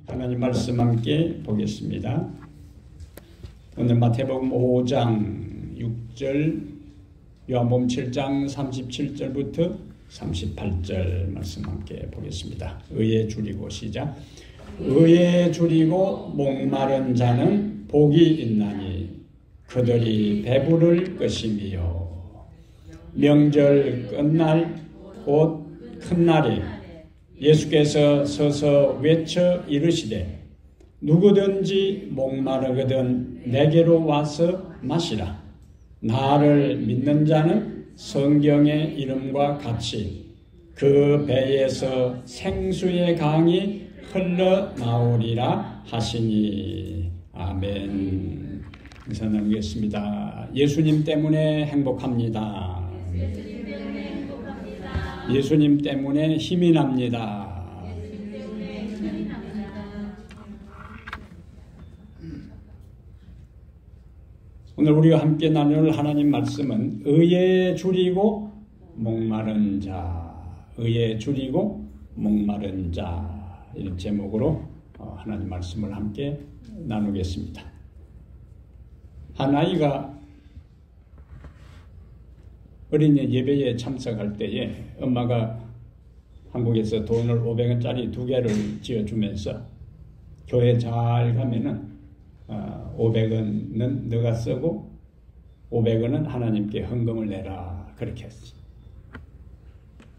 하나님 말씀 함께 보겠습니다. 오늘 마태복음 5장 6절, 요한복음 7장 37절부터 38절 말씀 함께 보겠습니다. 의에 줄이고 시작. 의에 줄이고 목마른 자는 복이 있나니 그들이 배부를 것이며 명절 끝날 곧 큰 날에 예수께서 서서 외쳐 이르시되 누구든지 목마르거든 내게로 와서 마시라. 나를 믿는 자는 성경의 이름과 같이 그 배에서 생수의 강이 흘러나오리라 하시니. 아멘. 인사 나누겠습니다. 예수님 때문에 행복합니다. 예수님 때문에 힘이 납니다. 오늘 우리가 함께 나눌 하나님 말씀은 의에 줄이고 목마른 자, 의에 줄이고 목마른 자, 이런 제목으로 하나님 말씀을 함께 나누겠습니다. 한 아이가 어린이 예배에 참석할 때에 엄마가 한국에서 돈을 500원짜리 2개를 지어주면서 교회 잘 가면은 500원은 너가 쓰고 500원은 하나님께 헌금을 내라, 그렇게 했어.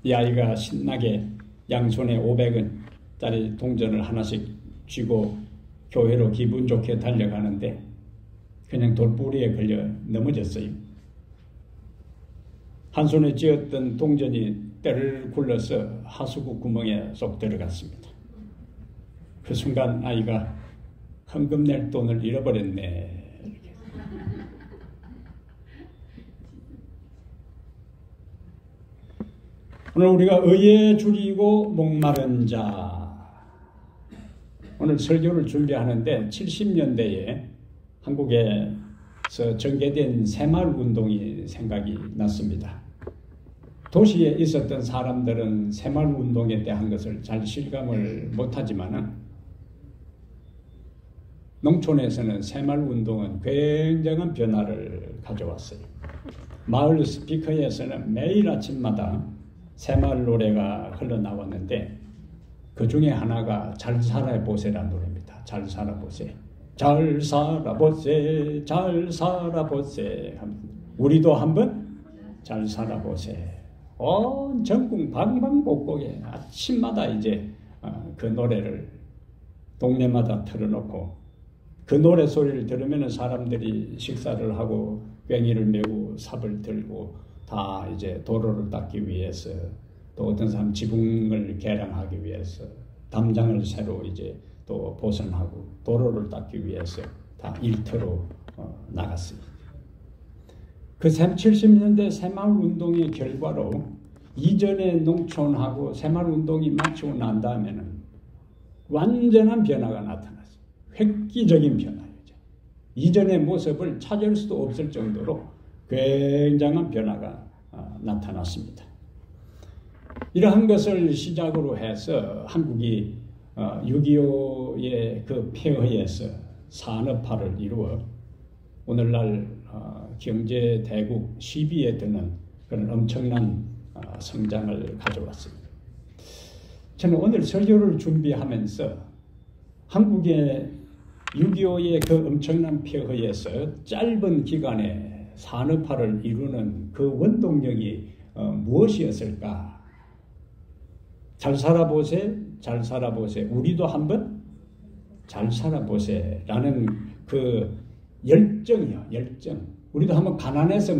이 아이가 신나게 양손에 500원짜리 동전을 하나씩 쥐고 교회로 기분 좋게 달려가는데 그냥 돌부리에 걸려 넘어졌어요. 한 손에 쥐었던 동전이 때를 굴러서 하수구 구멍에 쏙 들어갔습니다. 그 순간 아이가 헌금 낼 돈을 잃어버렸네. 이렇게. 오늘 우리가 의에 줄이고 목마른 자, 오늘 설교를 준비하는데 70년대에 한국에서 전개된 새마을운동이 생각이 났습니다. 도시에 있었던 사람들은 새마을운동에 대한 것을 잘 실감을 못하지만 농촌에서는 새마을운동은 굉장한 변화를 가져왔어요. 마을 스피커에서는 매일 아침마다 새마을 노래가 흘러나왔는데 그 중에 하나가 잘 살아보세라는 노래입니다. 잘 살아보세. 잘 살아보세. 잘 살아보세. 우리도 한번 잘 살아보세. 온 전국 방방곡곡에 아침마다 이제 그 노래를 동네마다 틀어놓고 그 노래 소리를 들으면 사람들이 식사를 하고 괭이를 메고 삽을 들고 다 이제 도로를 닦기 위해서, 또 어떤 사람 지붕을 개량하기 위해서 담장을 새로 이제 또 보선하고 도로를 닦기 위해서 다 일터로 나갔습니다. 그 70년대 새마을운동의 결과로 이전의 농촌하고 새마을운동이 마치고 난 다음에는 완전한 변화가 나타났어요. 획기적인 변화였죠. 이전의 모습을 찾을 수도 없을 정도로 굉장한 변화가 나타났습니다. 이러한 것을 시작으로 해서 한국이 6.25의 그 폐허에서 산업화를 이루어 오늘날 경제대국 10위에 드는 그런 엄청난 성장을 가져왔습니다. 저는 오늘 설교를 준비하면서 한국의 6.25의 그 엄청난 폐허에서 짧은 기간에 산업화를 이루는 그 원동력이 무엇이었을까? 잘 살아보세, 잘 살아보세. 우리도 한번 잘 살아보세 라는 그 열정이요, 열정. 우리도 한번 가난해서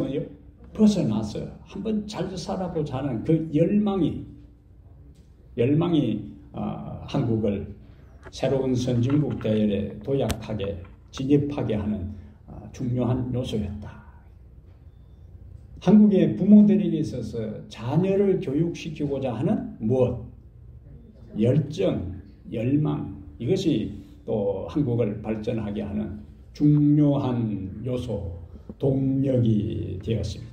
벗어나서 한번 잘 살아보자는 그 열망이 한국을 새로운 선진국 대열에 도약하게, 진입하게 하는 중요한 요소였다. 한국의 부모들에게 있어서 자녀를 교육시키고자 하는 무엇? 열정, 열망, 이것이 또 한국을 발전하게 하는 중요한 요소, 동력이 되었습니다.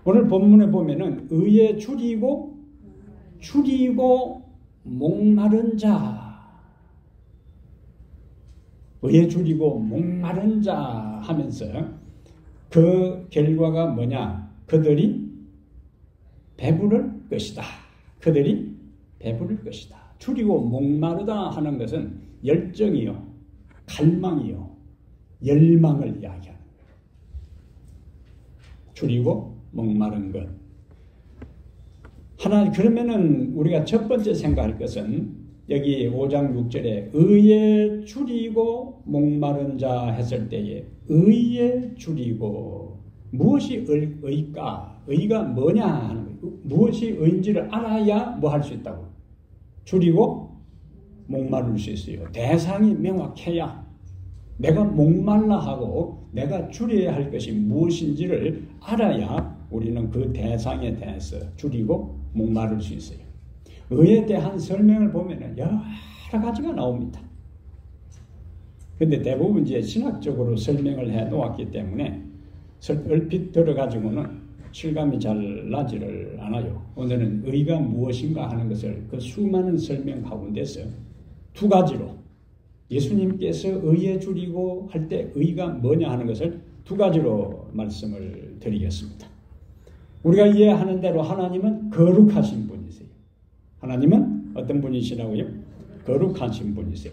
오늘 본문에 보면은 의에 줄이고 목마른 자, 의에 줄이고 목마른 자 하면서 그 결과가 뭐냐? 그들이 배부를 것이다. 그들이 배부를 것이다. 줄이고 목마르다 하는 것은 열정이요, 갈망이요, 열망을 이야기하는 거예요. 줄이고 목마른 것. 그러면은 우리가 첫 번째 생각할 것은 여기 5장 6절에 의에 줄이고 목마른 자 했을 때에 의에 줄이고 무엇이 의일까? 의가 뭐냐 하는 거예요. 무엇이 의인지를 알아야 뭐 할 수 있다고? 줄이고 목마를 수 있어요. 대상이 명확해야 내가 목말라 하고 내가 줄여야 할 것이 무엇인지를 알아야 우리는 그 대상에 대해서 줄이고 목마를 수 있어요. 의에 대한 설명을 보면 여러 가지가 나옵니다. 근데 대부분 이제 신학적으로 설명을 해 놓았기 때문에 얼핏 들어가지고는 실감이 잘 나지를 않아요. 오늘은 의가 무엇인가 하는 것을 그 수많은 설명 가운데서 두 가지로 예수님께서 의에 줄이고 할 때 의가 뭐냐 하는 것을 두 가지로 말씀을 드리겠습니다. 우리가 이해하는 대로 하나님은 거룩하신 분이세요. 하나님은 어떤 분이시라고요? 거룩하신 분이세요.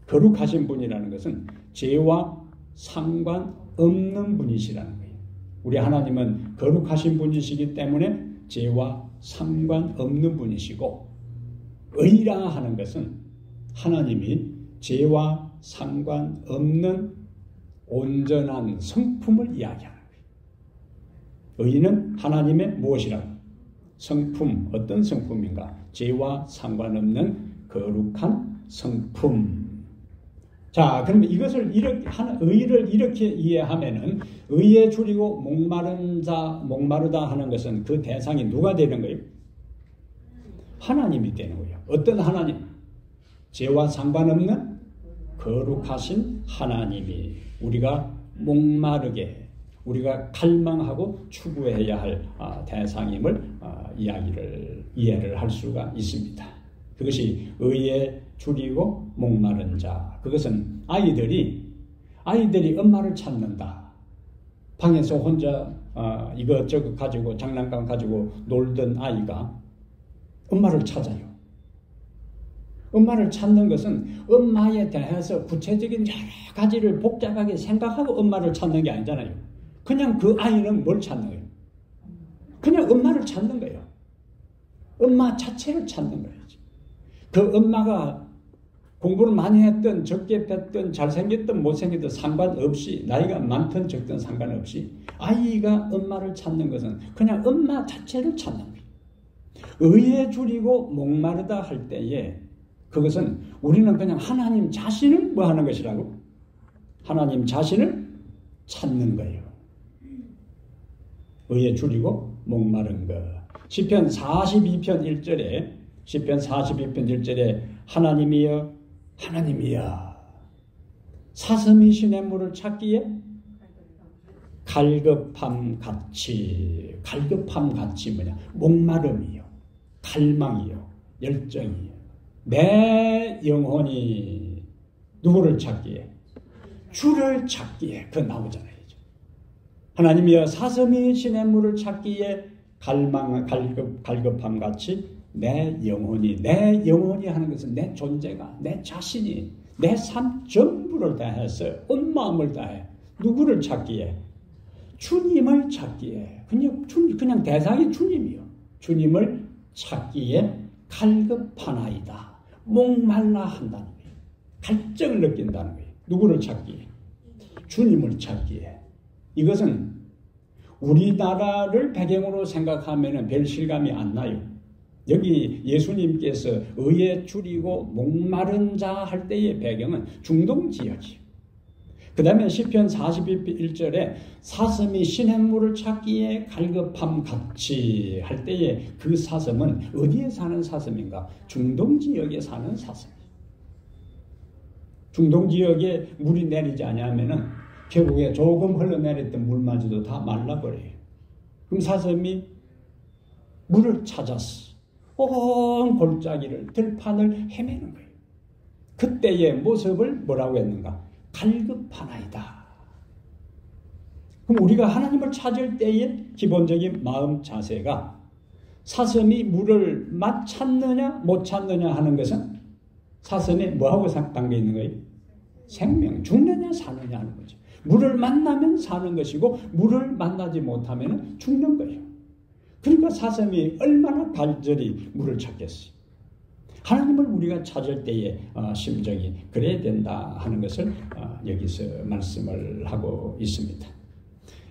거룩하신 분이라는 것은 죄와 상관없는 분이시라는 거예요. 우리 하나님은 거룩하신 분이시기 때문에 죄와 상관없는 분이시고, 의라 하는 것은 하나님이 죄와 상관없는 온전한 성품을 이야기하는 거예요. 의는 하나님의 무엇이라고? 성품, 어떤 성품인가? 죄와 상관없는 거룩한 성품. 자, 그러면 이것을 의를 이렇게 이해하면은 의에 줄이고 목마르다 하는 것은 그 대상이 누가 되는 거예요? 하나님이 되는 거예요. 어떤 하나님? 죄와 상관없는 거룩하신 하나님이 우리가 목마르게 우리가 갈망하고 추구해야 할 대상임을 이해를 할 수가 있습니다. 그것이 의에 줄이고 목마른 자. 그것은 아이들이 엄마를 찾는다. 방에서 혼자 이것저것 가지고 장난감 가지고 놀던 아이가 엄마를 찾아요. 엄마를 찾는 것은 엄마에 대해서 구체적인 여러 가지를 복잡하게 생각하고 엄마를 찾는 게 아니잖아요. 그냥 그 아이는 뭘 찾는 거예요? 그냥 엄마를 찾는 거예요. 엄마 자체를 찾는 거예요. 그 엄마가 공부를 많이 했든 적게 했든 잘생겼든 못생겼든 상관없이, 나이가 많든 적든 상관없이 아이가 엄마를 찾는 것은 그냥 엄마 자체를 찾는 거예요. 의에 줄이고 목마르다 할 때에 그것은 우리는 그냥 하나님 자신을 뭐 하는 것이라고? 하나님 자신을 찾는 거예요. 의에 줄이고 목마른 것. 시편 42편 1절에 하나님이여 사슴이 시냇물을 찾기에 갈급함 같이 뭐냐? 목마름이요, 갈망이요, 열정이요. 내 영혼이 누구를 찾기에? 주를 찾기에. 그거 나오잖아요. 하나님이여 사슴이 시냇물을 찾기에 갈급함 같이 내 영혼이 하는 것은 내 존재가, 내 자신이, 내 삶 전부를 다해서 온 마음을 다해 누구를 찾기에? 주님을 찾기에. 그냥 대상이 주님이요. 주님을 찾기에 갈급하나이다. 목말라 한다는 거예요. 갈증을 느낀다는 거예요. 누구를 찾기에? 주님을 찾기에. 이것은 우리나라를 배경으로 생각하면 별 실감이 안 나요. 여기 예수님께서 의에 줄이고 목마른 자 할 때의 배경은 중동 지역이에요. 그 다음에 시편 41절에 사슴이 시냇물을 찾기에 갈급함 같이 할 때에 그 사슴은 어디에 사는 사슴인가? 중동 지역에 사는 사슴이에요. 중동 지역에 물이 내리지 않으면은 결국에 조금 흘러내렸던 물마저도 다 말라버려요. 그럼 사슴이 물을 찾았어. 온 골짜기를, 들판을 헤매는 거예요. 그때의 모습을 뭐라고 했는가? 갈급하나이다. 그럼 우리가 하나님을 찾을 때의 기본적인 마음 자세가 사슴이 물을 찾느냐 못 찾느냐 하는 것은 사슴이 뭐하고 담겨 있는 거예요? 생명, 죽느냐 사느냐 하는 거죠. 물을 만나면 사는 것이고 물을 만나지 못하면 죽는 거예요. 그러니까 사슴이 얼마나 간절히 물을 찾겠어요. 하나님을 우리가 찾을 때의 심정이 그래야 된다 하는 것을 여기서 말씀을 하고 있습니다.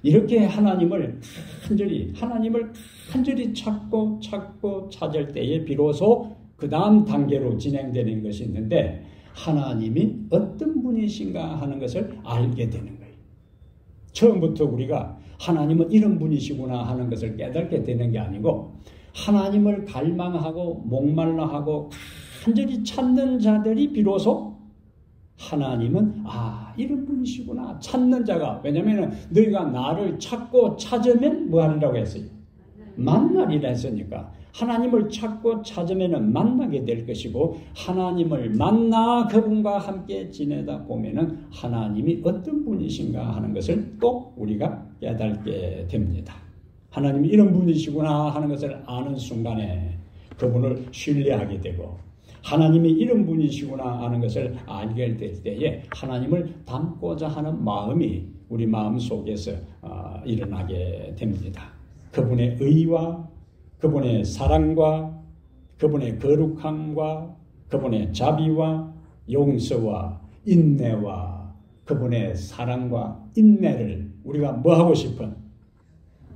이렇게 하나님을 간절히 찾고 찾을 때에 비로소 그 다음 단계로 진행되는 것이 있는데 하나님이 어떤 분이신가 하는 것을 알게 되는 거예요. 처음부터 우리가 하나님은 이런 분이시구나 하는 것을 깨닫게 되는 게 아니고 하나님을 갈망하고 목말라하고 간절히 찾는 자들이 비로소 하나님은 이런 분이시구나 찾는 자가, 왜냐하면 너희가 나를 찾고 찾으면 뭐 하리라고 했어요? 만나리라 했으니까 하나님을 찾고 찾으면 만나게 될 것이고 하나님을 만나 그분과 함께 지내다 보면 하나님이 어떤 분이신가 하는 것을 또 우리가 깨닫게 됩니다. 하나님이 이런 분이시구나 하는 것을 아는 순간에 그분을 신뢰하게 되고 하나님이 이런 분이시구나 하는 것을 알게 될 때에 하나님을 닮고자 하는 마음이 우리 마음 속에서 일어나게 됩니다. 그분의 의와 그분의 사랑과 그분의 거룩함과 그분의 자비와 용서와 인내와 그분의 사랑과 인내를 우리가 뭐하고 싶은?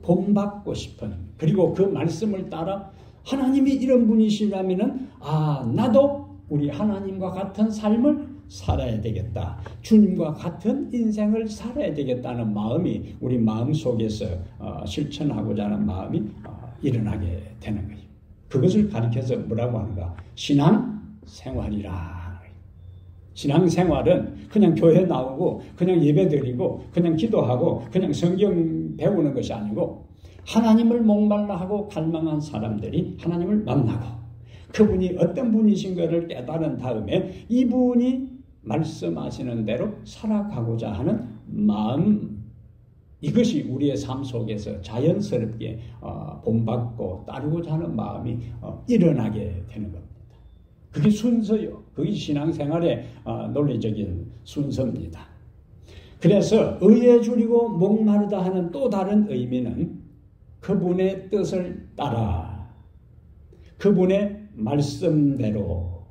본받고 싶은, 그리고 그 말씀을 따라 하나님이 이런 분이시라면은 나도 우리 하나님과 같은 삶을 살아야 되겠다. 주님과 같은 인생을 살아야 되겠다는 마음이 우리 마음 속에서 실천하고자 하는 마음이 일어나게 되는 거예요. 그것을 가리켜서 뭐라고 하는가? 신앙생활이라. 신앙생활은 그냥 교회 나오고 그냥 예배드리고 그냥 기도하고 그냥 성경 배우는 것이 아니고 하나님을 목말라 하고 갈망한 사람들이 하나님을 만나고 그분이 어떤 분이신가를 깨달은 다음에 이분이 말씀하시는 대로 살아가고자 하는 마음, 이것이 우리의 삶 속에서 자연스럽게 본받고 따르고자 하는 마음이 일어나게 되는 겁니다. 그게 순서요. 그게 신앙생활의 논리적인 순서입니다. 그래서 의에 줄이고 목마르다 하는 또 다른 의미는 그분의 뜻을 따라 그분의 말씀대로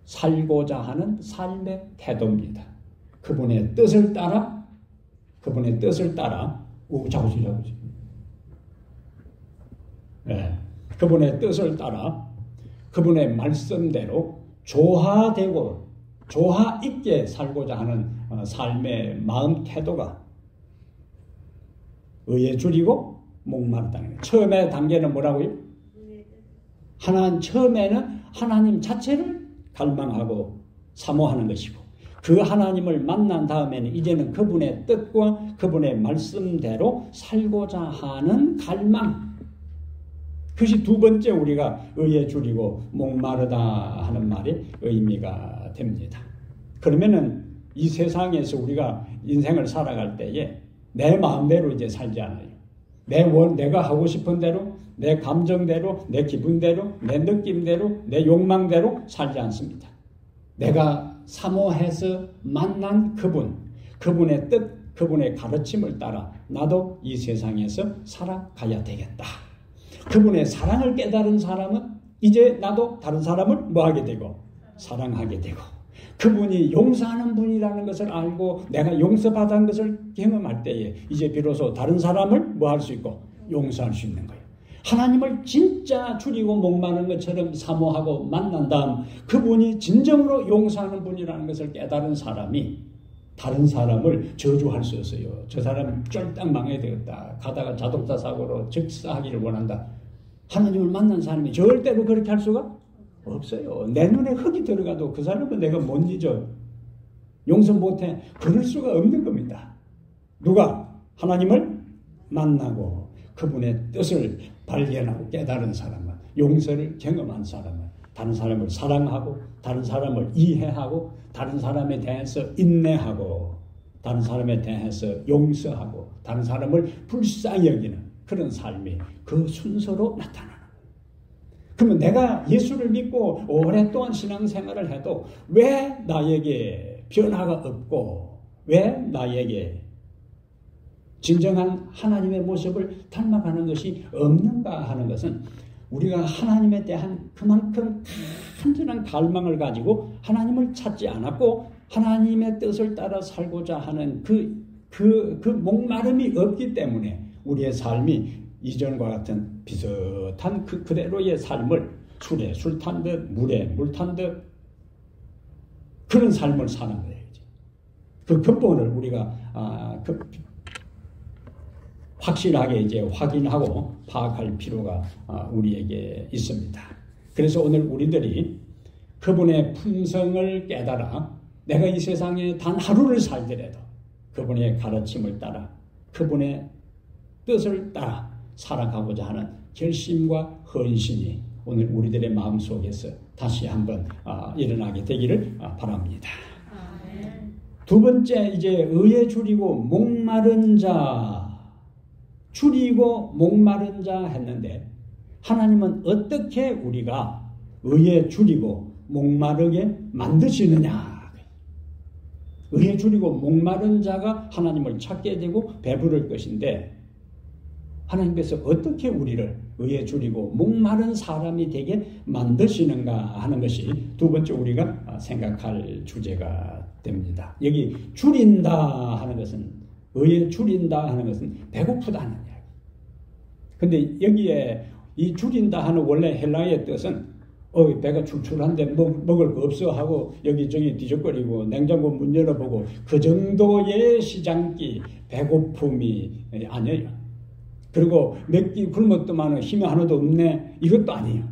살고자 하는 삶의 태도입니다. 그분의 뜻을 따라 그분의 뜻을 따라 그분의 말씀대로 조화되고 조화 있게 살고자 하는 삶의 마음 태도가 의에 줄이고 목마르다는 거예요. 처음에 단계는 뭐라고요? 처음에는 하나님 자체를 갈망하고 사모하는 것이고 그 하나님을 만난 다음에는 이제는 그분의 뜻과 그분의 말씀대로 살고자 하는 갈망, 그것이 두 번째 우리가 의에 줄이고 목마르다 하는 말의 의미가 됩니다. 그러면은 이 세상에서 우리가 인생을 살아갈 때에 내 마음대로 이제 살지 않아요. 내가 하고 싶은 대로, 내 감정대로, 내 기분대로, 내 느낌대로, 내 욕망대로 살지 않습니다. 내가 사모해서 만난 그분의 뜻, 그분의 가르침을 따라 나도 이 세상에서 살아가야 되겠다. 그분의 사랑을 깨달은 사람은 이제 나도 다른 사람을 뭐하게 되고 사랑하게 되고 그분이 용서하는 분이라는 것을 알고 내가 용서받은 것을 경험할 때에 이제 비로소 다른 사람을 뭐할 수 있고 용서할 수 있는 거예요. 하나님을 진짜 줄이고 목마른 것처럼 사모하고 만난 다음 그분이 진정으로 용서하는 분이라는 것을 깨달은 사람이 다른 사람을 저주할 수 없어요. 저 사람 쫄딱 망해야 되겠다. 가다가 자동차 사고로 즉사하기를 원한다. 하나님을 만난 사람이 절대로 그렇게 할 수가 없어요. 내 눈에 흙이 들어가도 그 사람은 내가 못 잊어. 용서 못해. 그럴 수가 없는 겁니다. 누가? 하나님을 만나고 그분의 뜻을 발견하고 깨달은 사람은, 용서를 경험한 사람은 다른 사람을 사랑하고 다른 사람을 이해하고 다른 사람에 대해서 인내하고 다른 사람에 대해서 용서하고 다른 사람을 불쌍히 여기는 그런 삶이 그 순서로 나타나는 거예요. 그러면 내가 예수를 믿고 오랫동안 신앙생활을 해도 왜 나에게 변화가 없고 왜 나에게 진정한 하나님의 모습을 닮아가는 것이 없는가 하는 것은 우리가 하나님에 대한 그만큼 간절한 갈망을 가지고 하나님을 찾지 않았고 하나님의 뜻을 따라 살고자 하는 그 목마름이 없기 때문에 우리의 삶이 이전과 같은 비슷한 그대로의 삶을 술에 술 탄 듯 물에 물 탄 듯 그런 삶을 사는 거예요. 그 근본을 우리가 확실하게 이제 확인하고 파악할 필요가 우리에게 있습니다. 그래서 오늘 우리들이 그분의 품성을 깨달아 내가 이 세상에 단 하루를 살더라도 그분의 가르침을 따라 그분의 뜻을 따라 살아가고자 하는 결심과 헌신이 오늘 우리들의 마음속에서 다시 한번 일어나게 되기를 바랍니다. 두 번째 이제 의에 줄이고 목마른 자 줄이고 목마른 자 했는데 하나님은 어떻게 우리가 의에 줄이고 목마르게 만드시느냐. 의에 줄이고 목마른 자가 하나님을 찾게 되고 배부를 것인데 하나님께서 어떻게 우리를 의에 줄이고 목마른 사람이 되게 만드시는가 하는 것이 두 번째 우리가 생각할 주제가 됩니다. 여기 줄인다 하는 것은 의에 줄인다 하는 것은 배고프다는 이야기. 근데 여기에 이 줄인다 하는 원래 헬라어의 뜻은 배가 출출한데 먹을 거 없어 하고 여기저기 뒤적거리고 냉장고 문 열어보고 그 정도의 시장기 배고픔이 아니에요. 그리고 몇 끼 굶었더만 힘이 하나도 없네 이것도 아니에요.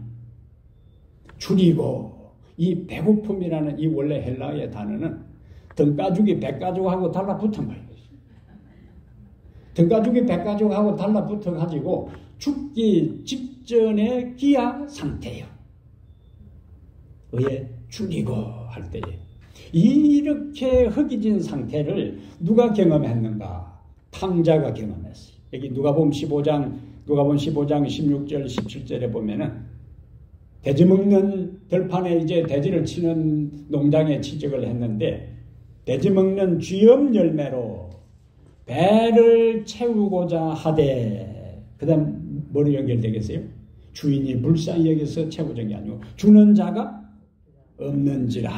줄이고 이 배고픔이라는 이 원래 헬라어의 단어는 등가죽이 배가죽하고 달라붙은 거예요. 등가죽이 배가죽하고 달라붙어 가지고 죽기 직전의 기아 상태예요. 의에 줄이고 할 때에 이렇게 허기진 상태를 누가 경험했는가? 탕자가 경험했어요. 여기 누가복음 15장 16절 17절에 보면은 돼지 먹는 들판에 이제 돼지를 치는 농장에 취직을 했는데 돼지 먹는 쥐염 열매로 배를 채우고자 하되 그 다음 뭐로 연결되겠어요? 주인이 불쌍히 여기서 채우는 게 아니고 주는 자가 없는지라.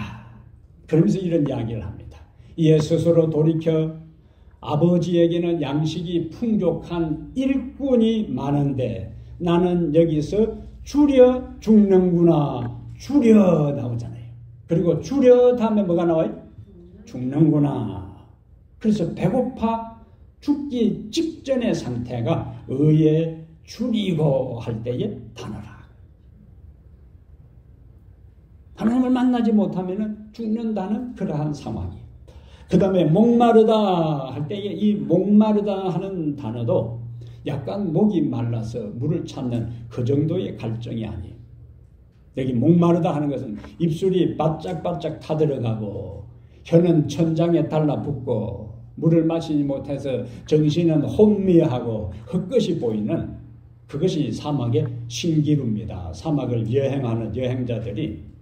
그러면서 이런 이야기를 합니다. 이에 스스로 돌이켜 아버지에게는 양식이 풍족한 일꾼이 많은데 나는 여기서 줄여 죽는구나. 줄여 나오잖아요. 그리고 줄여 다음에 뭐가 나와요? 죽는구나. 그래서 배고파 죽기 직전의 상태가 의에 줄이고 할 때의 단어라. 하나님을 만나지 못하면 죽는다는 그러한 상황이에요. 그 다음에 목마르다 할 때에 이 목마르다 하는 단어도 약간 목이 말라서 물을 찾는 그 정도의 갈증이 아니에요. 여기 목마르다 하는 것은 입술이 바짝바짝 타들어가고 혀는 천장에 달라붙고 물을 마시지 못해서 정신은 혼미하고 헛것이 보이는 그것이 사막의 신기루입니다. 사막을 여행하는 여행자들이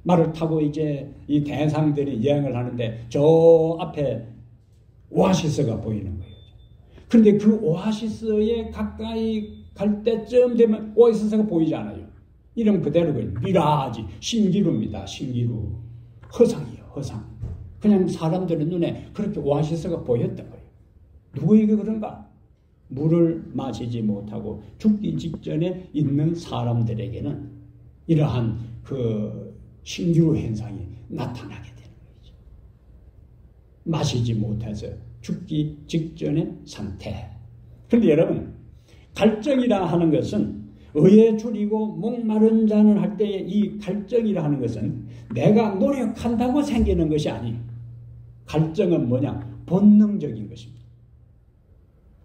말을 타고 이제 이 대상들이 여행을 하는데 저 앞에 오아시스가 보이는 거예요. 그런데 그 오아시스에 가까이 갈 때쯤 되면 오아시스가 보이지 않아요. 이름 그대로거든요. 미라지, 신기루입니다. 신기루. 허상이에요. 허상. 그냥 사람들의 눈에 그렇게 오아시스가 보였던 거예요. 누구에게 그런가? 물을 마시지 못하고 죽기 직전에 있는 사람들에게는 이러한 그 신기루 현상이 나타나게 되는 거죠. 마시지 못해서 죽기 직전의 상태. 그런데 여러분, 갈증이라 하는 것은 의에 줄이고 목마른 자는 할 때에 이 갈증이라 하는 것은 내가 노력한다고 생기는 것이 아니에요. 갈증은 뭐냐? 본능적인 것입니다.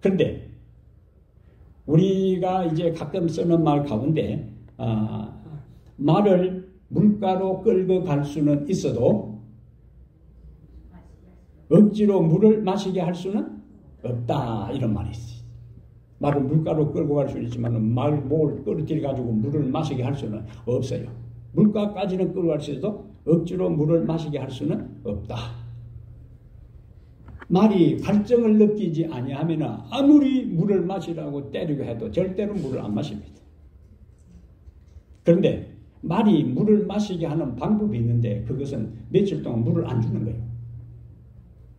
그런데 우리가 이제 가끔 쓰는 말 가운데 말을 물가로 끌고 갈 수는 있어도 억지로 물을 마시게 할 수는 없다. 이런 말이 있어요. 말을 물가로 끌고 갈 수는 있지만 목을 끌어들여 가지고 물을 마시게 할 수는 없어요. 물가까지는 끌고 갈 수 있어도 억지로 물을 마시게 할 수는 없다. 말이 갈증을 느끼지 아니하면 아무리 물을 마시라고 때리고 해도 절대로 물을 안 마십니다. 그런데 말이 물을 마시게 하는 방법이 있는데 그것은 며칠 동안 물을 안 주는 거예요.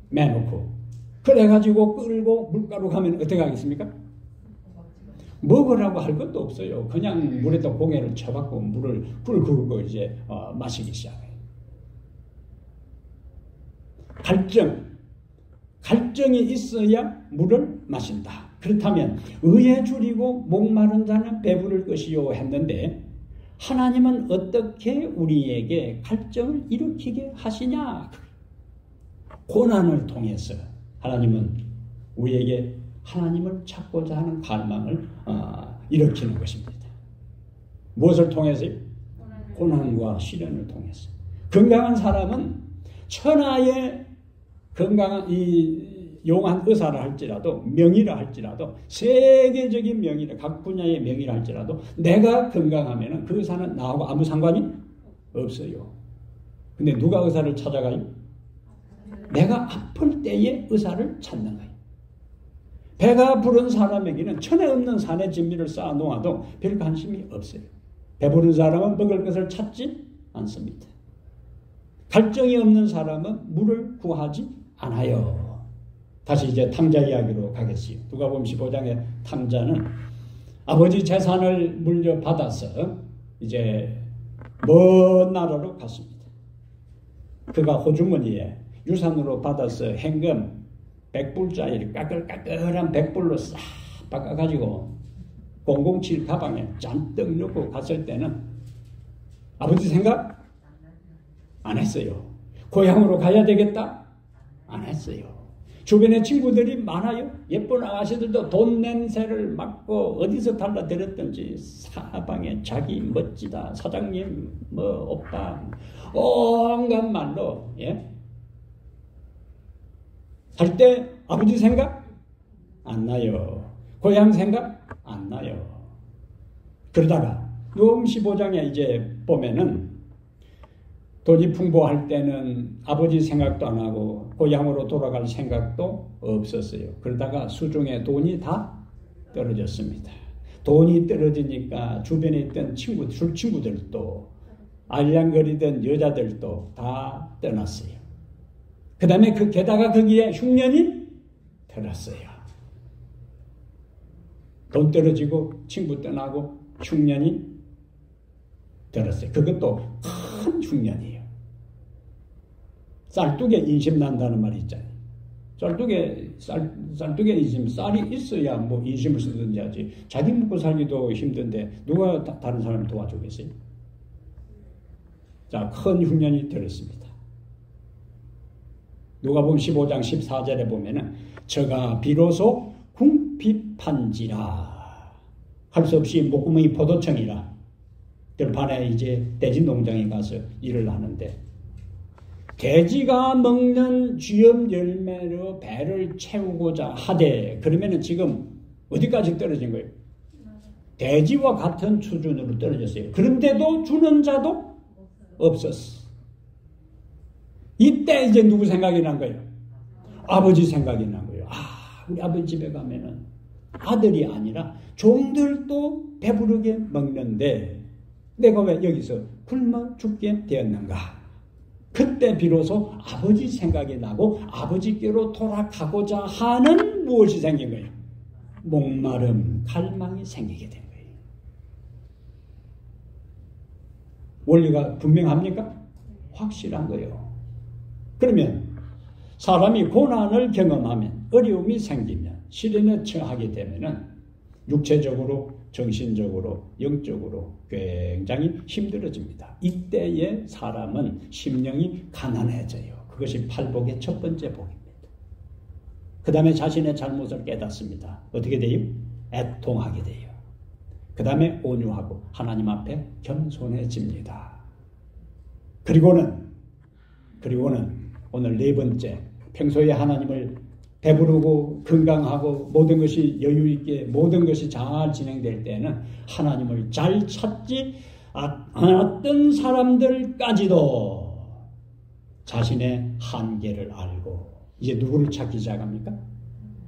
매놓고. 그래가지고 끌고 물가로 가면 어떻게 하겠습니까? 먹으라고 할 것도 없어요. 그냥 물에다 고개를 쳐박고 물을 끓고 이제 마시기 시작해요. 갈증이 있어야 물을 마신다. 그렇다면 의에 줄이고 목마른 자는 배부를 것이요 했는데 하나님은 어떻게 우리에게 갈증을 일으키게 하시냐? 고난을 통해서 하나님은 우리에게 하나님을 찾고자 하는 갈망을 일으키는 것입니다. 무엇을 통해서요? 고난과 시련을 통해서. 건강한 사람은 천하의 건강한 이 용한 의사라 할지라도 명의라 할지라도 세계적인 명의라 각 분야의 명의라 할지라도 내가 건강하면 그 의사는 나하고 아무 상관이 없어요. 근데 누가 의사를 찾아가요? 내가 아플 때에 의사를 찾는 거예요. 배가 부른 사람에게는 천에 없는 산의 진미를 쌓아 놓아도 별 관심이 없어요. 배부른 사람은 먹을 것을 찾지 않습니다. 갈증이 없는 사람은 물을 구하지 않아요. 다시 이제 탕자 이야기로 가겠어요. 누가복음 15장의 탕자는 아버지 재산을 물려받아서 이제 먼 나라로 갔습니다. 그가 호주머니에 유산으로 받아서 현금 100불짜리 까끌까끌한 100불로 싹 바꿔가지고 007 가방에 잔뜩 넣고 갔을 때는 아버지 생각 안 했어요. 고향으로 가야 되겠다? 안 했어요. 주변에 친구들이 많아요. 예쁜 아가씨들도 돈 냄새를 맡고 어디서 달라들었든지 사방에 자기 멋지다, 사장님, 오빠, 온갖 말로 할 때 아버지 생각 안 나요. 고향 생각 안 나요. 그러다가 누가복음 15장에 이제 보면은 돈이 풍부할 때는 아버지 생각도 안 하고 고향으로 돌아갈 생각도 없었어요. 그러다가 수중에 돈이 다 떨어졌습니다. 돈이 떨어지니까 주변에 있던 술 친구들도 알량거리던 여자들도 다 떠났어요. 그 다음에 게다가 거기에 흉년이 들었어요. 돈 떨어지고 친구 떠나고 흉년이 들었어요. 그것도 큰 흉년이에요. 쌀뚝에 인심 난다는 말이 있잖아요. 쌀뚝에 인심, 쌀이 있어야 뭐 인심을 쓰든지 하지. 자기 먹고 살기도 힘든데 누가 다른 사람을 도와주겠어요? 자, 큰 흉년이 들었습니다. 누가복음 15장 14절에 보면은 저가 비로소 궁핍한지라 할 수 없이 목구멍이 포도청이라 들판에 이제 돼지 농장에 가서 일을 하는데 돼지가 먹는 쥐염 열매로 배를 채우고자 하되 그러면은 지금 어디까지 떨어진 거예요? 돼지와 같은 수준으로 떨어졌어요. 그런데도 주는 자도 없었어. 이때 이제 누구 생각이 난 거예요? 아버지 생각이 난 거예요. 우리 아버지 집에 가면은 아들이 아니라 종들도 배부르게 먹는데 내가 왜 여기서 굶어 죽게 되었는가? 그때 비로소 아버지 생각이 나고 아버지께로 돌아가고자 하는 무엇이 생긴 거예요? 목마름, 갈망이 생기게 된 거예요. 원리가 분명합니까? 확실한 거예요. 그러면 사람이 고난을 경험하면 어려움이 생기면 시련에 처하게 되면은 육체적으로 정신적으로 영적으로 굉장히 힘들어집니다. 이때에 사람은 심령이 가난해져요. 그것이 팔복의 첫 번째 복입니다. 그 다음에 자신의 잘못을 깨닫습니다. 어떻게 돼요? 애통하게 돼요. 그 다음에 온유하고 하나님 앞에 겸손해집니다. 그리고는 오늘 네 번째, 평소에 하나님을 배부르고 건강하고 모든 것이 여유 있게 모든 것이 잘 진행될 때는 하나님을 잘 찾지 않았던 사람들까지도 자신의 한계를 알고 이제 누구를 찾기 시작합니까?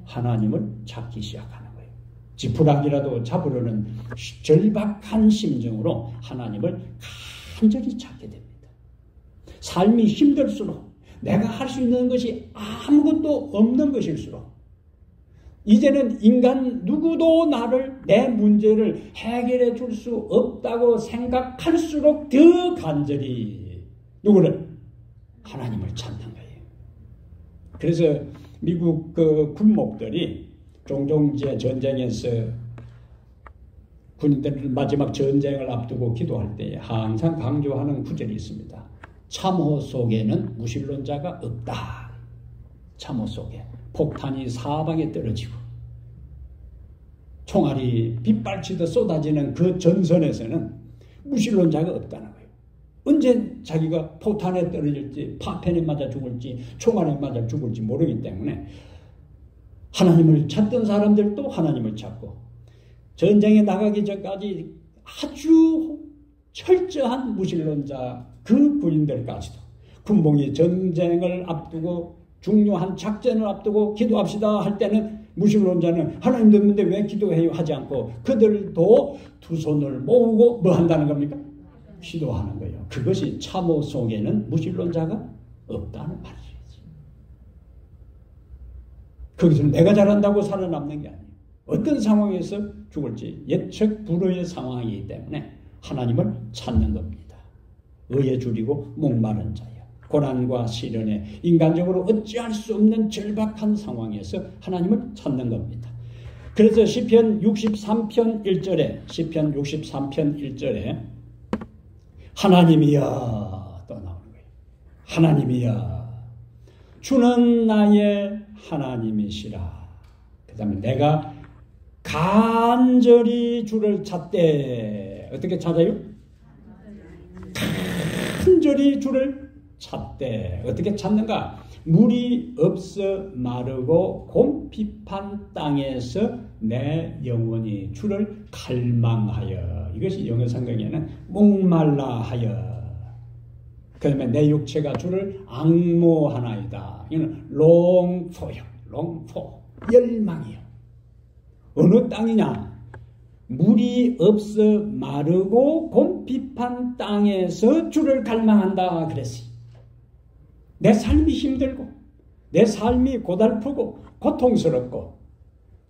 하나님을 찾기 시작하는 거예요. 지푸라기라도 잡으려는 절박한 심정으로 하나님을 간절히 찾게 됩니다. 삶이 힘들수록 내가 할 수 있는 것이 아무것도 없는 것일수록 이제는 인간 누구도 내 문제를 해결해 줄 수 없다고 생각할수록 더 간절히 누구를? 하나님을 찾는 거예요. 그래서 미국 군목들이 종종 이제 전쟁에서 군인들 마지막 전쟁을 앞두고 기도할 때 항상 강조하는 구절이 있습니다. 참호 속에는 무신론자가 없다. 참호 속에 폭탄이 사방에 떨어지고 총알이 빗발치듯 쏟아지는 그 전선에서는 무신론자가 없다는 거예요. 언제 자기가 포탄에 떨어질지 파편에 맞아 죽을지 총알에 맞아 죽을지 모르기 때문에 하나님을 찾던 사람들도 하나님을 찾고 전쟁에 나가기 전까지 아주 철저한 무신론자 그 군인들까지도 군복이 전쟁을 앞두고 중요한 작전을 앞두고 기도합시다 할 때는 무신론자는 하나님 없는데 왜 기도해요 하지 않고 그들도 두 손을 모으고 뭐 한다는 겁니까? 기도하는 거예요. 그것이 참호 속에는 무신론자가 없다는 말이지. 거기서 내가 잘한다고 살아남는 게 아니에요. 어떤 상황에서 죽을지 예측 불허의 상황이기 때문에 하나님을 찾는 겁니다. 의에 줄이고 목마른 자여 고난과 시련에 인간적으로 어찌할 수 없는 절박한 상황에서 하나님을 찾는 겁니다. 그래서 시편 63편 1절에 하나님이여 또 나오는 거예요. 하나님이여 주는 나의 하나님이시라. 그 다음에 내가 간절히 주를 찾되 어떻게 찾아요? 간절히 주를 찾되 어떻게 찾는가? 물이 없어 마르고 곰핍한 땅에서 내 영혼이 주를 갈망하여 이것이 영어 성경에는 목말라 하여 그 다음에 내 육체가 주를 앙모하나이다. 이거는 롱포요. 롱포 열망이요. 어느 땅이냐? 물이 없어 마르고 곰핍한 땅에서 주를 갈망한다 그랬어요. 내 삶이 힘들고 내 삶이 고달프고 고통스럽고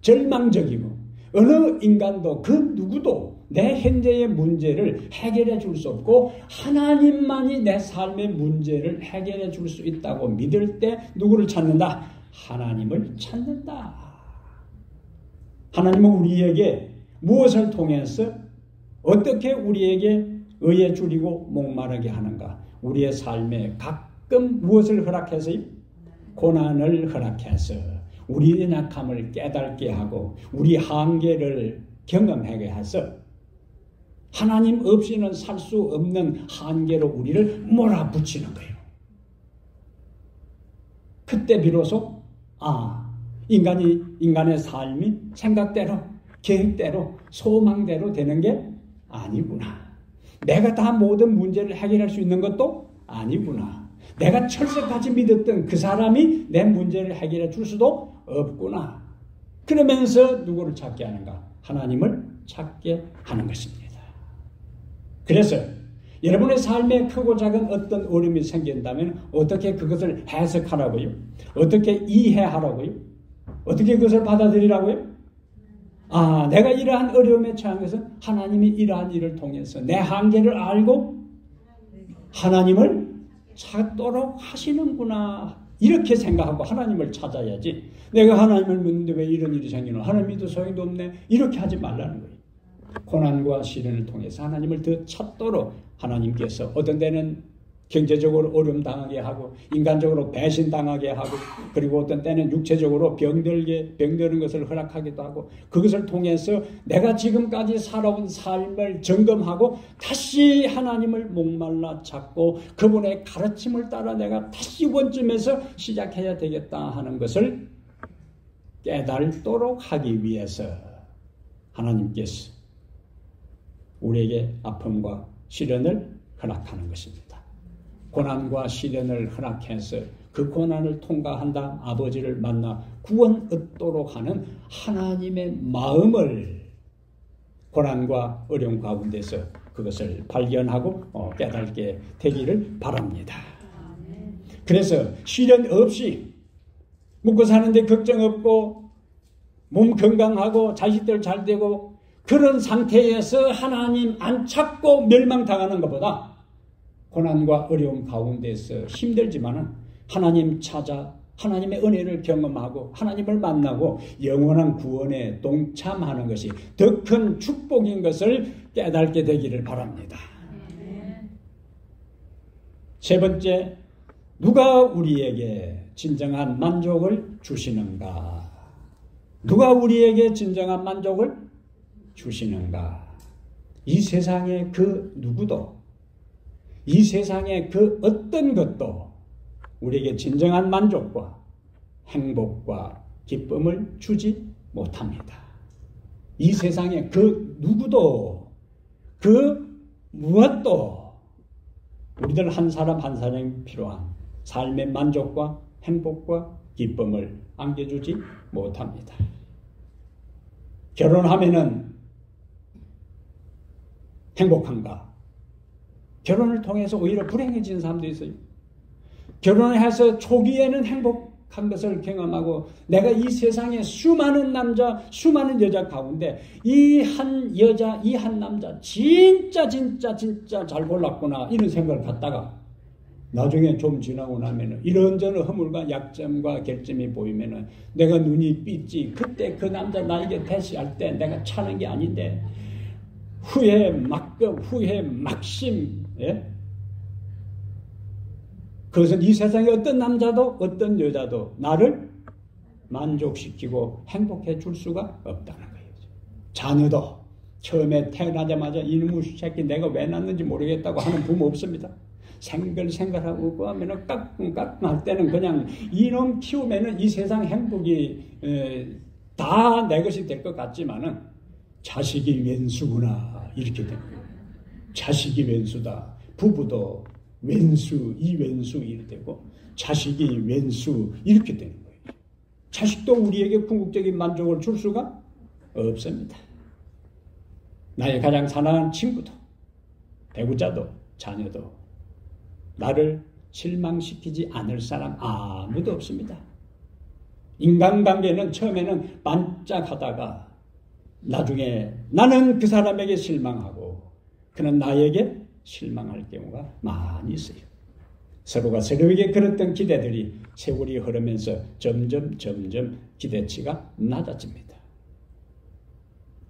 절망적이고 어느 인간도 그 누구도 내 현재의 문제를 해결해 줄 수 없고 하나님만이 내 삶의 문제를 해결해 줄 수 있다고 믿을 때 누구를 찾는다? 하나님을 찾는다. 하나님은 우리에게 무엇을 통해서 어떻게 우리에게 의에 줄이고 목마르게 하는가? 우리의 삶에 가끔 무엇을 허락해서요? 고난을 허락해서 우리의 약함을 깨닫게 하고 우리 한계를 경험하게 해서 하나님 없이는 살 수 없는 한계로 우리를 몰아붙이는 거예요. 그때 비로소 인간의 삶이 생각대로 계획대로 소망대로 되는 게 아니구나. 내가 다 모든 문제를 해결할 수 있는 것도 아니구나. 내가 철석같이 믿었던 그 사람이 내 문제를 해결해 줄 수도 없구나. 그러면서 누구를 찾게 하는가? 하나님을 찾게 하는 것입니다. 그래서 여러분의 삶에 크고 작은 어떤 어려움이 생긴다면 어떻게 그것을 해석하라고요? 어떻게 이해하라고요? 어떻게 그것을 받아들이라고요? 내가 이러한 어려움에 처한 것은 하나님이 이러한 일을 통해서 내 한계를 알고 하나님을 찾도록 하시는구나. 이렇게 생각하고 하나님을 찾아야지. 내가 하나님을 믿는데 왜 이런 일이 생기나? 하나님 믿어 소용도 없네. 이렇게 하지 말라는 거예요. 고난과 시련을 통해서 하나님을 더 찾도록 하나님께서 어떤 때는 경제적으로 어려움 당하게 하고 인간적으로 배신당하게 하고 그리고 어떤 때는 육체적으로 병드는 것을 허락하기도 하고 그것을 통해서 내가 지금까지 살아온 삶을 점검하고 다시 하나님을 목말라 찾고 그분의 가르침을 따라 내가 다시 원점에서 시작해야 되겠다 하는 것을 깨달도록 하기 위해서 하나님께서 우리에게 아픔과 시련을 허락하는 것입니다. 고난과 시련을 허락해서 그 고난을 통과한 다음 아버지를 만나 구원 얻도록 하는 하나님의 마음을 고난과 어려움 가운데서 그것을 발견하고 깨닫게 되기를 바랍니다. 그래서 시련 없이 먹고 사는데 걱정 없고 몸 건강하고 자식들 잘 되고 그런 상태에서 하나님 안 찾고 멸망당하는 것보다 고난과 어려움 가운데서 힘들지만은 하나님 찾아 하나님의 은혜를 경험하고 하나님을 만나고 영원한 구원에 동참하는 것이 더 큰 축복인 것을 깨닫게 되기를 바랍니다. 세 번째, 누가 우리에게 진정한 만족을 주시는가? 누가 우리에게 진정한 만족을 주시는가? 이 세상의 그 누구도 이 세상의 그 어떤 것도 우리에게 진정한 만족과 행복과 기쁨을 주지 못합니다. 이 세상의 그 누구도 그 무엇도 우리들 한 사람 한 사람이 필요한 삶의 만족과 행복과 기쁨을 안겨주지 못합니다. 결혼하면은 행복한가? 결혼을 통해서 오히려 불행해지는 사람도 있어요. 결혼을 해서 초기에는 행복한 것을 경험하고 내가 이 세상에 수많은 남자, 수많은 여자 가운데 이 한 여자, 이 한 남자 진짜 잘 골랐구나 이런 생각을 갖다가 나중에 좀 지나고 나면은 이런저런 허물과 약점과 결점이 보이면은 내가 눈이 삐지 그때 그 남자 나에게 대시할 때 내가 차는 게 아닌데 후회 막급, 후회 막심, 예? 그것은 이 세상에 어떤 남자도 어떤 여자도 나를 만족시키고 행복해 줄 수가 없다는 거예요. 자녀도 처음에 태어나자마자 이놈의 새끼 내가 왜 낳는지 모르겠다고 하는 부모 없습니다. 생글생글하고 그 하면은 까꿍까꿍 할 때는 그냥 이놈 키우면은 이 세상 행복이 다 내 것이 될 것 같지만은 자식이 왼수구나 이렇게 되는 거예요. 자식이 왼수다. 부부도 왼수, 이 왼수 이렇게 되고 자식이 왼수 이렇게 되는 거예요. 자식도 우리에게 궁극적인 만족을 줄 수가 없습니다. 나의 가장 사랑하는 친구도 배우자도 자녀도 나를 실망시키지 않을 사람 아무도 없습니다. 인간관계는 처음에는 반짝하다가 나중에 나는 그 사람에게 실망하고 그는 나에게 실망할 경우가 많이 있어요. 서로가 서로에게 걸었던 기대들이 세월이 흐르면서 점점 기대치가 낮아집니다.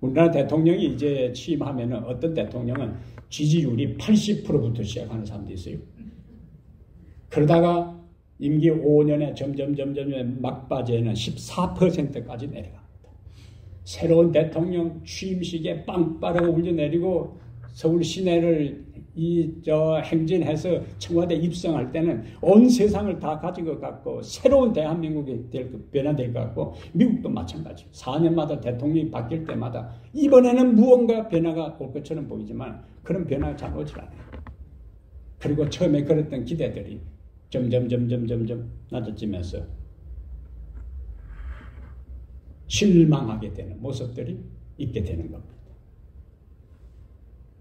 우리나라 대통령이 이제 취임하면 어떤 대통령은 지지율이 80%부터 시작하는 사람도 있어요. 그러다가 임기 5년에 점점 막바지에는 14%까지 내려갑니다. 새로운 대통령 취임식에 빵빠르게 울려내리고 서울 시내를 행진해서 청와대 입성할 때는 온 세상을 다 가지고 갖고 새로운 대한민국이 변화될 것 같고 미국도 마찬가지. 4년마다 대통령이 바뀔 때마다 이번에는 무언가 변화가 올 것처럼 보이지만 그런 변화가 잘 오질 않아요. 그리고 처음에 걸었던 기대들이 점점 낮아지면서 실망하게 되는 모습들이 있게 되는 겁니다.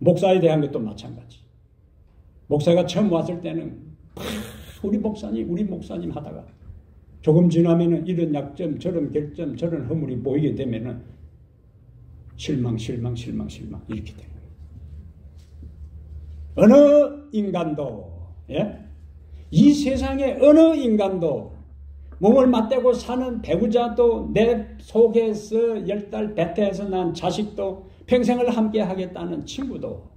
목사에 대한 것도 마찬가지. 목사가 처음 왔을 때는 우리 목사님 하다가 조금 지나면은 이런 약점, 저런 결점, 저런 허물이 보이게 되면은 실망 이렇게 되는 거예요. 어느 인간도 이 세상에 어느 인간도 몸을 맞대고 사는 배우자도 내 속에서 10달 배태에서 난 자식도 평생을 함께 하겠다는 친구도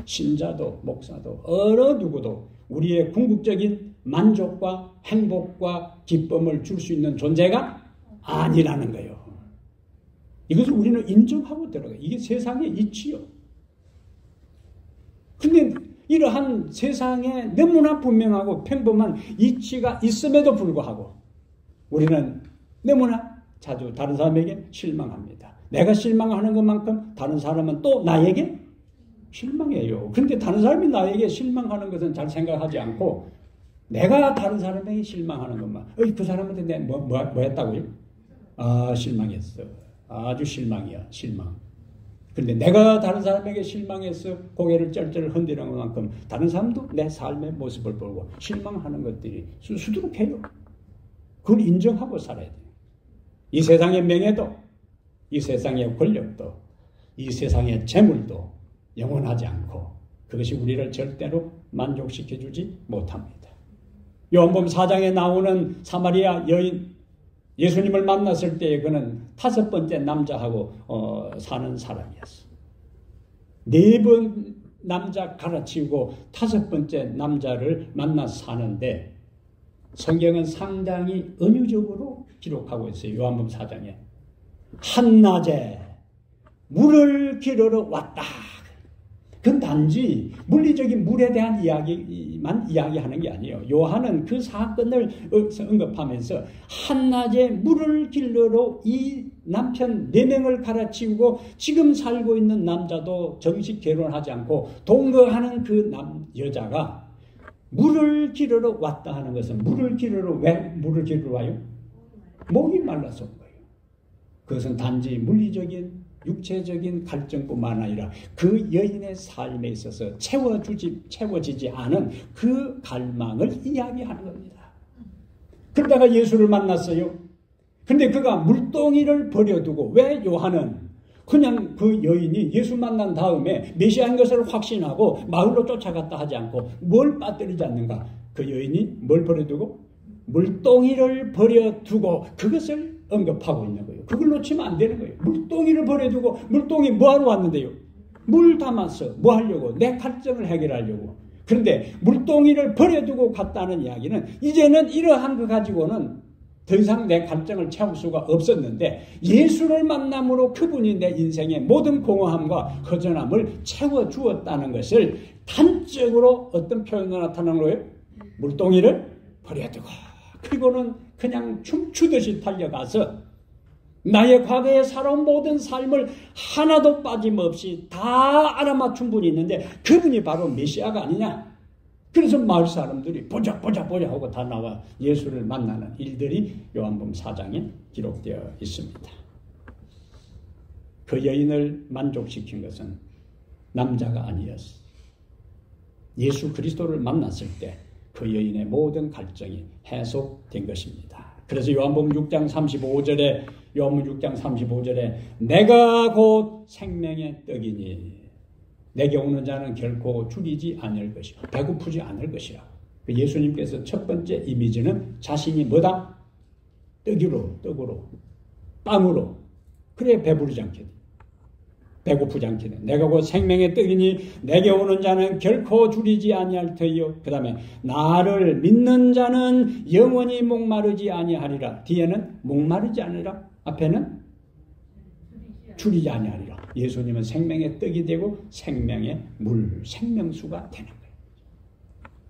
신자도 목사도 어느 누구도 우리의 궁극적인 만족과 행복과 기쁨을 줄 수 있는 존재가 아니라는 거예요. 이것을 우리는 인정하고 들어가요. 이게 세상의 이치요. 근데 이러한 세상에 너무나 분명하고 평범한 이치가 있음에도 불구하고 우리는 너무나 자주 다른 사람에게 실망합니다. 내가 실망하는 것만큼 다른 사람은 또 나에게 실망해요. 그런데 다른 사람이 나에게 실망하는 것은 잘 생각하지 않고 내가 다른 사람에게 실망하는 것만 그 사람한테 내가 뭐 했다고요? 아, 실망했어. 아주 실망이야. 실망. 그런데 내가 다른 사람에게 실망해서 고개를 쩔쩔 흔드는 것만큼 다른 사람도 내 삶의 모습을 보고 실망하는 것들이 수두룩해요. 그걸 인정하고 살아야 돼요. 이 세상의 명예도, 이 세상의 권력도, 이 세상의 재물도 영원하지 않고 그것이 우리를 절대로 만족시켜주지 못합니다. 요한복음 4장에 나오는 사마리아 여인, 예수님을 만났을 때 그는 5번째 남자하고 사는 사람이었어. 4번 남자 갈아치우고 5번째 남자를 만나 사는데 성경은 상당히 은유적으로 기록하고 있어요. 요한복음 4장에. 한낮에 물을 기르러 왔다. 그건 단지 물리적인 물에 대한 이야기만 이야기하는 게 아니에요. 요한은 그 사건을 언급하면서 한낮에 물을 길러러 이 남편 4명을 갈아치우고 지금 살고 있는 남자도 정식 결혼하지 않고 동거하는 그 여자가 물을 기르러 왔다 하는 것은 물을 기르러 왜 물을 기르러 와요? 목이 말라서 온 거예요. 그것은 단지 물리적인 육체적인 갈증뿐만 아니라 그 여인의 삶에 있어서 채워지지 않은 그 갈망을 이야기하는 겁니다. 그러다가 예수를 만났어요. 그런데 그가 물동이를 버려두고 왜 요한은 그냥 그 여인이 예수 만난 다음에 메시아인 것을 확신하고 마을로 쫓아갔다 하지 않고 뭘 빠뜨리지 않는가? 그 여인이 뭘 버려두고? 물동이를 버려두고 그것을 언급하고 있는 거예요. 그걸 놓치면 안 되는 거예요. 물동이를 버려두고 물동이 뭐하러 왔는데요? 물 담아서 뭐 하려고? 내 갈증을 해결하려고. 그런데 물동이를 버려두고 갔다는 이야기는 이제는 이러한 거 가지고는 더 이상 내 갈증을 채울 수가 없었는데 예수를 만남으로 그분이 내 인생의 모든 공허함과 허전함을 채워주었다는 것을 단적으로 어떤 표현으로 나타나는 거예요? 물동이를 버려두고 그리고는 그냥 춤추듯이 달려가서 나의 과거에 살아온 모든 삶을 하나도 빠짐없이 다 알아맞춘 분이 있는데 그분이 바로 메시아가 아니냐. 그래서 마을 사람들이 보자 하고 다 나와 예수를 만나는 일들이 요한복음 4장에 기록되어 있습니다. 그 여인을 만족시킨 것은 남자가 아니었어. 예수 그리스도를 만났을 때 그 여인의 모든 갈증이 해소된 것입니다. 그래서 요한복음 6장 35절에 내가 곧 생명의 떡이니 내게 오는 자는 결코 줄이지 않을 것이요 배고프지 않을 것이라. 예수님께서 첫 번째 이미지는 자신이 뭐다? 떡으로 빵으로 그래야 배부르지 않겠니? 배고프지 않겠네. 내가 곧 생명의 떡이니 내게 오는 자는 결코 줄이지 아니할 터이요. 그 다음에 나를 믿는 자는 영원히 목마르지 아니하리라. 뒤에는 목마르지 않으리라. 앞에는 줄이지 아니하리라. 예수님은 생명의 떡이 되고 생명의 물, 생명수가 되는 거예요.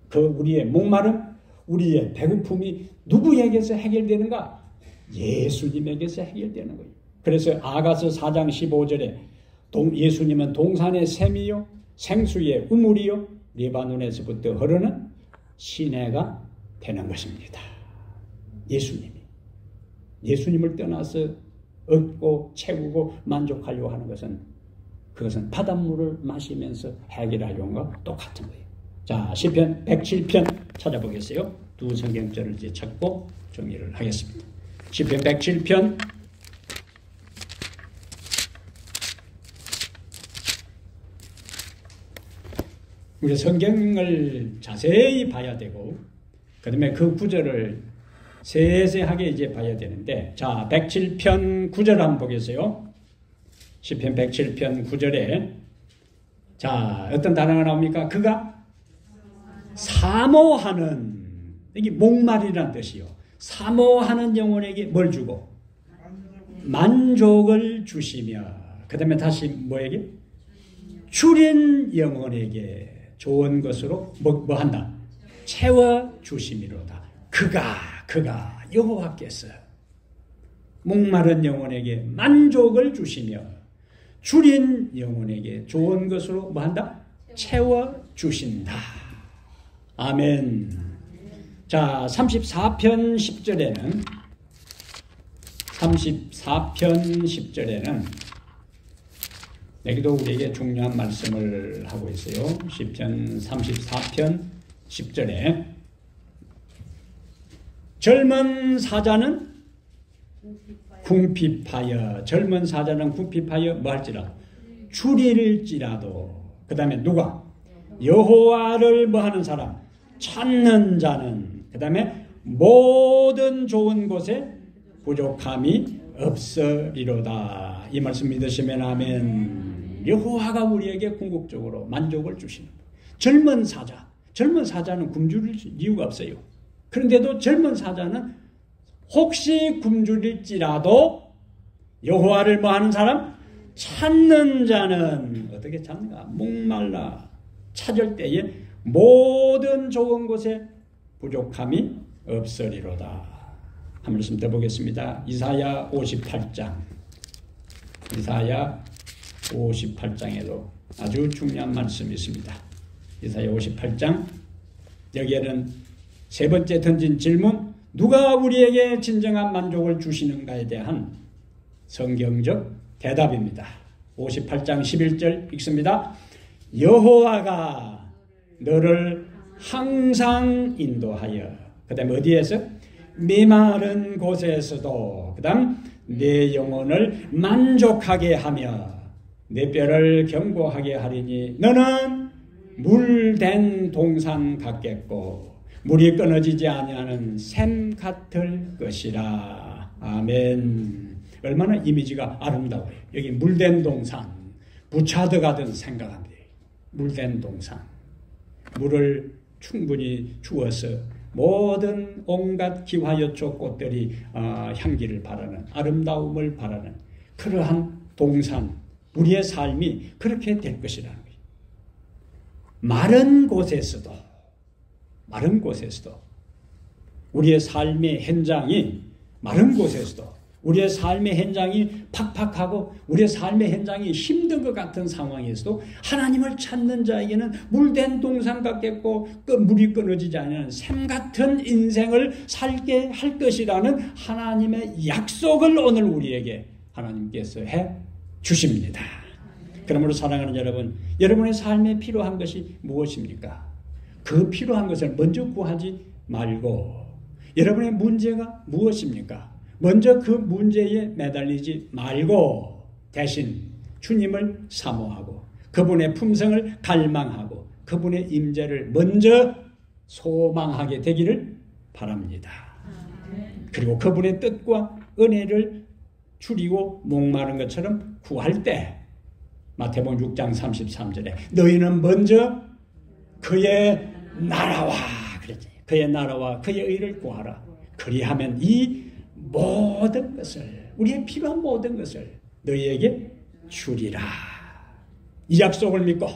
그 우리의 목마름, 우리의 배고픔이 누구에게서 해결되는가? 예수님에게서 해결되는 거예요. 그래서 아가서 4장 15절에 예수님은 동산의 샘이요 생수의 우물이요 레바논에서부터 흐르는 시내가 되는 것입니다. 예수님을 떠나서 얻고 채우고 만족하려고 하는 것은 그것은 바닷물을 마시면서 해결하려는 것 똑같은 거예요. 자, 시편 107편 찾아보겠어요. 두 성경절을 이제 찾고 정리를 하겠습니다. 시편 107편 우리 성경을 자세히 봐야 되고 그 다음에 그 구절을 세세하게 이제 봐야 되는데 자 107편 9절 한번 보겠어요. 시편 107편 9절에 자 어떤 단어가 나옵니까? 그가 사모하는, 이게 목말이란 뜻이요. 사모하는 영혼에게 뭘 주고? 만족을 주시며, 그 다음에 다시 뭐에게? 줄인 영혼에게 좋은 것으로 뭐 한다? 채워 주심이로다. 그가 여호와께서 목마른 영혼에게 만족을 주시며 줄인 영혼에게 좋은 것으로 뭐 한다? 채워 주신다. 아멘. 자, 34편 10절에는 여기도 우리에게 중요한 말씀을 하고 있어요. 시편 34편 10절에 젊은 사자는 궁핍하여 뭐 할지라도 줄일지라도, 그 다음에 누가? 여호와를 뭐 하는 사람? 찾는 자는, 그 다음에 모든 좋은 곳에 부족함이 없으리로다. 이 말씀 믿으시면 아멘. 여호와가 우리에게 궁극적으로 만족을 주시는 젊은 사자는 굶주릴 이유가 없어요. 그런데도 젊은 사자는 혹시 굶주릴지라도 여호와를 뭐 하는 사람? 찾는 자는 어떻게 찾는가? 목말라 찾을 때에 모든 좋은 곳에 부족함이 없으리로다. 한 말씀 더 보겠습니다. 이사야 58장에도 아주 중요한 말씀이 있습니다. 이사야 58장, 여기에는 세 번째 던진 질문, 누가 우리에게 진정한 만족을 주시는가에 대한 성경적 대답입니다. 58장 11절 읽습니다. 여호와가 너를 항상 인도하여, 그 다음에 어디에서? 메마른 곳에서도, 그 다음 내 영혼을 만족하게 하며 내 뼈를 견고하게 하리니 너는 물된 동산 같겠고 물이 끊어지지 아니하는 샘 같을 것이라. 아멘. 얼마나 이미지가 아름다워요. 여기 물된 동산, 부차드가든 생각합니다. 물된 동산, 물을 충분히 주어서 모든 온갖 기화여초 꽃들이 향기를 바라는, 아름다움을 바라는 그러한 동산, 우리의 삶이 그렇게 될 것이라는 거예요. 마른 곳에서도 우리의 삶의 현장이, 마른 곳에서도 우리의 삶의 현장이 팍팍하고 우리의 삶의 현장이 힘든 것 같은 상황에서도 하나님을 찾는 자에게는 물된 동산 같겠고 물이 끊어지지 않는 샘 같은 인생을 살게 할 것이라는 하나님의 약속을 오늘 우리에게 하나님께서 해 주십니다. 그러므로 사랑하는 여러분, 여러분의 삶에 필요한 것이 무엇입니까? 그 필요한 것을 먼저 구하지 말고, 여러분의 문제가 무엇입니까? 먼저 그 문제에 매달리지 말고 대신 주님을 사모하고 그분의 품성을 갈망하고 그분의 임재를 먼저 소망하게 되기를 바랍니다. 그리고 그분의 뜻과 은혜를 줄이고 목마른 것처럼 구할 때 마태복음 6장 33절에 너희는 먼저 그의 나라와, 그랬지, 그의 나라와 그의 의를 구하라. 그리하면 이 모든 것을, 우리의 필요한 모든 것을 너희에게 주리라. 이 약속을 믿고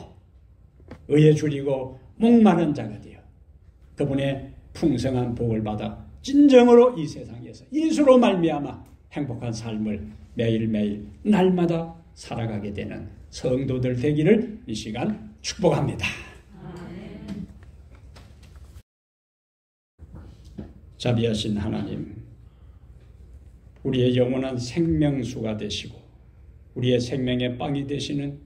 의에 줄이고 목마른 자가 되어 그분의 풍성한 복을 받아 진정으로 이 세상에서 예수로 말미암아 행복한 삶을 매일매일 날마다 살아가게 되는 성도들 되기를 이 시간 축복합니다. 자비하신 하나님, 우리의 영원한 생명수가 되시고 우리의 생명의 빵이 되시는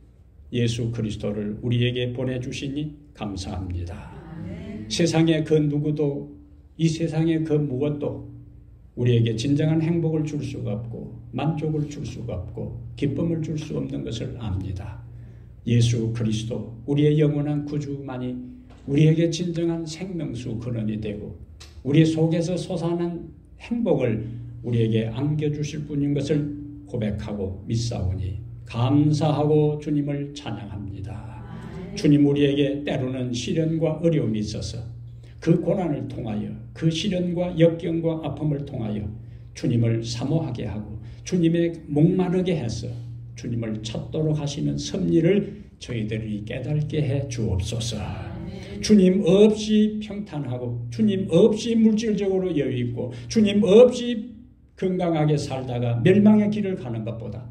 예수 그리스도를 우리에게 보내주시니 감사합니다. 세상의 그 누구도, 이 세상의 그 무엇도 우리에게 진정한 행복을 줄 수가 없고 만족을 줄 수가 없고 기쁨을 줄 수 없는 것을 압니다. 예수 그리스도, 우리의 영원한 구주만이 우리에게 진정한 생명수 근원이 되고 우리 속에서 솟아난 행복을 우리에게 안겨주실 분인 것을 고백하고 믿사오니 감사하고 주님을 찬양합니다. 주님 우리에게 때로는 시련과 어려움이 있어서 그 고난을 통하여 그 시련과 역경과 아픔을 통하여 주님을 사모하게 하고 주님의 목마르게 해서 주님을 찾도록 하시는 섭리를 저희들이 깨닫게 해 주옵소서. 주님 없이 평탄하고 주님 없이 물질적으로 여유 있고 주님 없이 건강하게 살다가 멸망의 길을 가는 것보다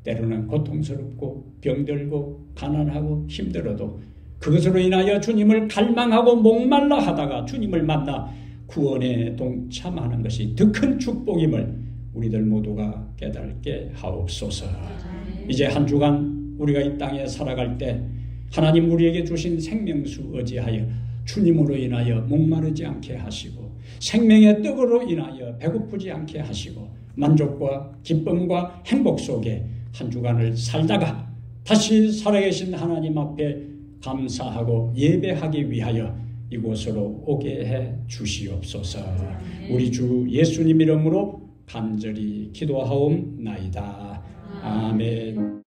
때로는 고통스럽고 병들고 가난하고 힘들어도 그것으로 인하여 주님을 갈망하고 목말라 하다가 주님을 만나 구원에 동참하는 것이 더 큰 축복임을 우리들 모두가 깨닫게 하옵소서. 이제 한 주간 우리가 이 땅에 살아갈 때 하나님 우리에게 주신 생명수 의지하여 주님으로 인하여 목마르지 않게 하시고 생명의 떡으로 인하여 배고프지 않게 하시고 만족과 기쁨과 행복 속에 한 주간을 살다가 다시 살아계신 하나님 앞에 감사하고 예배하기 위하여 이곳으로 오게 해 주시옵소서. 우리 주 예수님 이름으로 간절히 기도하옵나이다. 아멘.